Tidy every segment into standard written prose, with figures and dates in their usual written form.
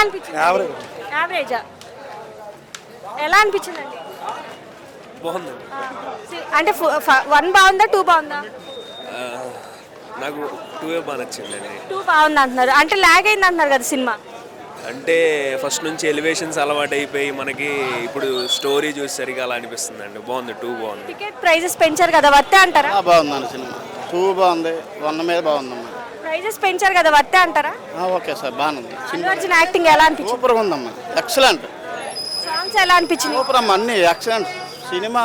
అనిపించింది? యావరేజా? ఎలా అనిపించిందండి? బాగుంది. అంటే 1 బాగుందా 2 బాగుందా? నాకు 2 బాగా నచ్చిందండి. 2 బాగుంది అంటున్నారు, అంటే లాగ్ అయింది అంటున్నారు కదా సినిమా. అంటే ఫస్ట్ నుంచి ఎలివేషన్స్ అలవాటు అయిపోయి మనకి ఇప్పుడు స్టోరీ చూసేసరికి అలా అనిపిస్తుంది అండి. బాగుంది. 2 బాగుంది. టికెట్ ప్రైజెస్ పెంచారు కదా, వర్తే అంటారా? బాగుందండి సినిమా. 2 బాగుంది, 1 మీద బాగుందమ్మా. ప్రైజెస్ పెంచారు కదా, వర్తే అంటారా? ఓకే సార్, బాగుంది. అల్లు అర్జున్ యాక్టింగ్ ఎలా అనిపించింది? సూపర్గా ఉందమ్మా, ఎక్సలెంట్. సాంగ్స్ ఎలా అనిపించింది? సూపర్ అమ్మా, అన్ని ఎక్సలెంట్. సినిమా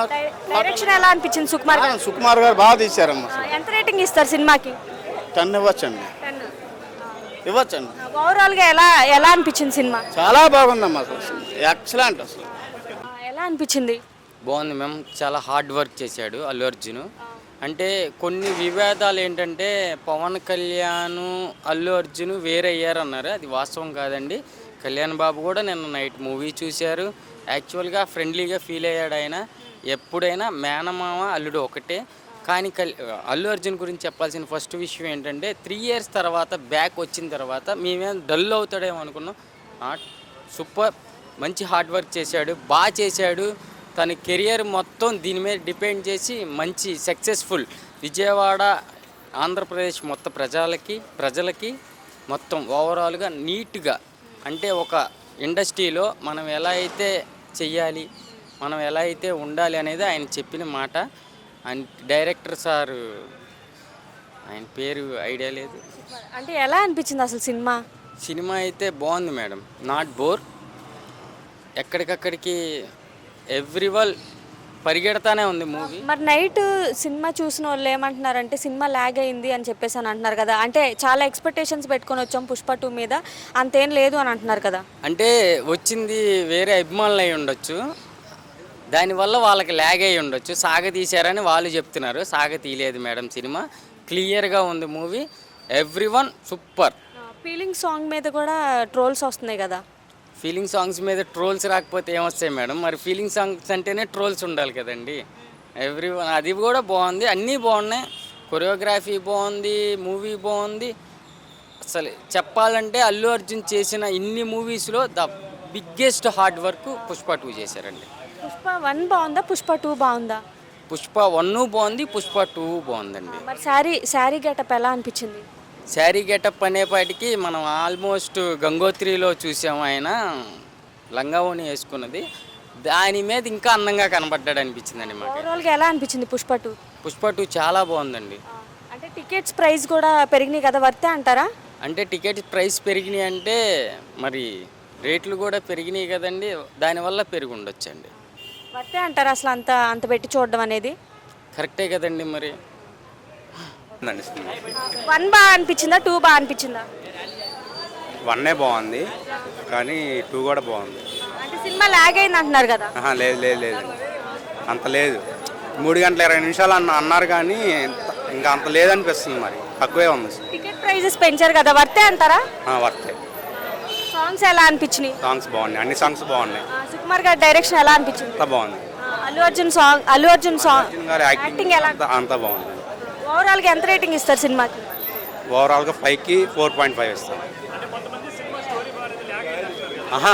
డైరెక్షన్ ఎలా అనిపించింది సుకుమార్ గారు? సుకుమార్ గారు బాగా తీశారమ్మా. ఎంత రేటింగ్ ఇస్తారు సినిమాకి? 10 ఇవ్వచ్చండి. ఇవ్వచ్చండి. ఓవరాల్ గా ఎలా ఎలా అనిపించింది సినిమా? చాలా బాగుందమ్మా, అసలు ఎక్సలెంట్. అసలు ఎలా అనిపించింది? బాగుంది మ్యామ్. చాలా హార్డ్ వర్క్ చేశాడు అల్లు అర్జున్. అంటే కొన్ని వివాదాలు ఏంటంటే పవన్ కళ్యాణ్ అల్లు అర్జున్ వేరే అయ్యారన్నారు, అది వాస్తవం కాదండి. కళ్యాణ్ బాబు కూడా నిన్న నైట్ మూవీ చూశారు. యాక్చువల్గా ఫ్రెండ్లీగా ఫీల్ అయ్యాడు ఆయన. ఎప్పుడైనా మేనమామ అల్లుడు ఒకటే. కానీ అల్లు అర్జున్ గురించి చెప్పాల్సిన ఫస్ట్ విషయం ఏంటంటే 3 years తర్వాత బ్యాక్ వచ్చిన తర్వాత మేమేం డల్ అవుతాడేమో అనుకున్నాం. సూపర్, మంచి హార్డ్ వర్క్ చేశాడు, బాగా చేశాడు. తన కెరియర్ మొత్తం దీని మీద డిపెండ్ చేసి మంచి సక్సెస్ఫుల్ విజయవాడ ఆంధ్రప్రదేశ్ మొత్తం ప్రజలకి మొత్తం ఓవరాల్గా నీట్గా, అంటే ఒక ఇండస్ట్రీలో మనం ఎలా అయితే చెయ్యాలి, మనం ఎలా అయితే ఉండాలి అనేది ఆయన చెప్పిన మాట. అండ్ డైరెక్టర్ సార్, ఆయన పేరు ఐడియా లేదు. అంటే ఎలా అనిపించింది అసలు సినిమా? సినిమా అయితే బాగుంది మేడం, నాట్ బోర్. ఎక్కడికక్కడికి ఎవ్రీవల్ పరిగెడతానే ఉంది మూవీ. మరి నైట్ సినిమా చూసిన వాళ్ళు ఏమంటున్నారంటే సినిమా లాగ్ అయింది అని చెప్పేసి అని అంటున్నారు కదా, అంటే చాలా ఎక్స్పెక్టేషన్స్ పెట్టుకొని వచ్చాం పుష్ప 2 మీద, అంతేం లేదు అని అంటున్నారు కదా. అంటే వచ్చింది వేరే అభిమానులు అయి ఉండొచ్చు, దానివల్ల వాళ్ళకి లాగ్ అయ్యి ఉండొచ్చు. సాగ తీశారని వాళ్ళు చెప్తున్నారు. సాగ తీయలేదు మేడం, సినిమా క్లియర్గా ఉంది movie. Everyone super. Feeling song మీద కూడా ట్రోల్స్ వస్తున్నాయి కదా. ఫీలింగ్ సాంగ్స్ మీద ట్రోల్స్ రాకపోతే ఏమొస్తాయి మేడం? మరి ఫీలింగ్ సాంగ్స్ అంటేనే ట్రోల్స్ ఉండాలి కదండి. ఎవ్రీవన్ అది కూడా బాగుంది, అన్నీ బాగున్నాయి. కొరియోగ్రఫీ బాగుంది, మూవీ బాగుంది. అసలు చెప్పాలంటే అల్లు అర్జున్ చేసిన ఇన్ని మూవీస్లో the biggest hard work Pushpa 2 చేశారండి. పుష్ప 1 బాగుందా, పుష్ప 2 బాగుందా? పుష్ప 1 బాగుంది, పుష్ప 2 బాగుందండి. మరి శారీ గెటప్ ఎలా అనిపించింది? శారీ గెటప్ అనేపాటికి మనం ఆల్మోస్ట్ గంగోత్రిలో చూసాము, ఆయన లంగావోని వేసుకున్నది. దాని మీద ఇంకా అందంగా కనబడ్డాడు అనిపించిందండి మాకు. ఓవరాల్గా ఎలా అనిపించింది పుష్ప 2? పుష్ప 2 చాలా బాగుందండి. అంటే టికెట్స్ ప్రైస్ కూడా పెరిగినాయి కదా, వర్తే అంటారా? అంటే టికెట్ ప్రైస్ పెరిగినాయి అంటే మరి రేట్లు కూడా పెరిగినాయి కదండి, దానివల్ల పెరిగి ఉండొచ్చండి. వర్తే అంటారా అసలు అంత పెట్టి చూడడం అనేది? కరెక్టే కదండి మరి. 1 బాగా అనిపించిందా 2 బాగా అనిపించిందా? 1 బాగుంది, కానీ 2 కూడా బాగుంది. అంటే సినిమా లాగ్ అయింది అంటున్నారు కదా. లేదు లేదు లేదు, అంత లేదు. 3 గంటల 20 నిమిషాలు అన్నారు కానీ ఇంకా అంత లేదనిపిస్తుంది, మరి తక్కువే ఉంది. టికెట్ ప్రైజెస్ పెంచారు కదా, వర్తే అంటారా? వర్తే. సాంగ్స్ ఎలా అనిపించినాయి? సాంగ్స్ బాగున్నాయి, అన్ని సాంగ్స్ బాగున్నాయి. సుకుమార్ గారి డైరెక్షన్ ఎలా అనిపించింది? అంతా బాగుంది. అల్లు అర్జున్ సాంగ్ గారి యాక్టింగ్ ఎలా? అంతా బాగుంది. ఓవరాల్గా ఎంత రేటింగ్ ఇస్తారు సినిమాకి? ఓవరాల్గా 5కి 4.5 ఇస్తాం.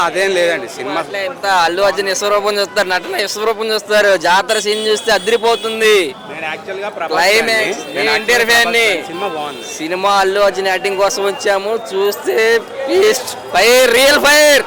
అదేం లేదండి, సినిమా ఎంత అల్లు అర్జున్ విశ్వరూపం చూస్తారు, నటన విశ్వరూపం చూస్తారు. జాతర సీన్ చూస్తే అదిరిపోతుంది. సినిమా బాగుంది. సినిమా అల్లు అర్జున్ యాక్టింగ్ కోసం వచ్చాము, చూస్తే రియల్ ఫైర్.